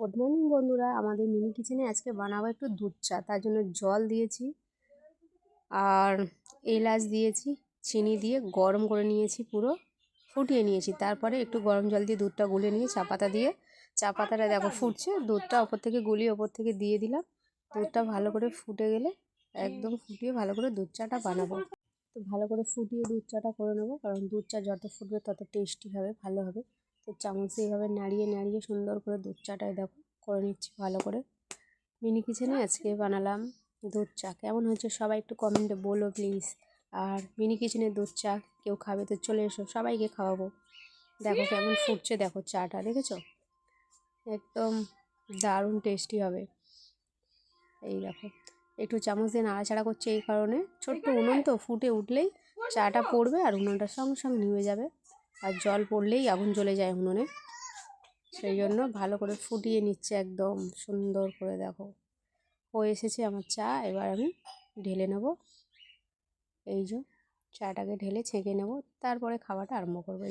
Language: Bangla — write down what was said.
গুড মর্নিং বন্ধুরা, আমাদের মিনি কিচেনে আজকে বানাবো একটু দুধ চা। তার জন্য জল দিয়েছি আর এলাচ দিয়েছি, চিনি দিয়ে গরম করে নিয়েছি, পুরো ফুটিয়ে নিয়েছি। তারপরে একটু গরম জল দিয়ে দুধটা গুলে নিয়ে চা পাতা দিয়ে, চা পাতাটা দেখো ফুটছে, দুধটা ওপর থেকে গুলিয়ে ওপর থেকে দিয়ে দিলাম। দুধটা ভালো করে ফুটে গেলে একদম ফুটিয়ে ভালো করে দুধ চাটা বানাবো। তো ভালো করে ফুটিয়ে দুধ চাটা করে নেবো, কারণ দুধ চা যত ফুটবে তত টেস্টি হবে, ভালো হবে। তো চামচে এইভাবে নাড়িয়ে নাড়িয়ে সুন্দর করে দুধ চাটাই দেখো করে নিচ্ছি ভালো করে। মিনি কিচেনে আজকে বানালাম দুধ চা। কেমন হয়েছে সবাই একটু কমেন্টে বলো প্লিজ। আর মিনি কিচেনে দুধ চা কেউ খাবে তো চলে এসো, সবাইকে খাওয়াবো। দেখো কেমন ফুটছে, দেখো চাটা দেখেছো, একদম দারুণ টেস্টি হবে। এই দেখো একটু চামচ দিয়ে নাড়াচাড়া করছে, এই কারণে ছোট্ট উনুন তো, ফুটে উঠলেই চাটা পড়বে আর উনুনটার সঙ্গে সঙ্গে নিভে যাবে। আর জল পড়লেই আগুন জ্বলে যায় উনুনে, সেই জন্য ভালো করে ফুটিয়ে নিচ্ছে একদম সুন্দর করে। দেখো হয়ে এসেছে আমার চা, এবার আমি ঢেলে নেব। এই যে চাটাকে ঢেলে ছেঁকে নেব, তারপরে খাওয়াটা আরম্ভ করবো।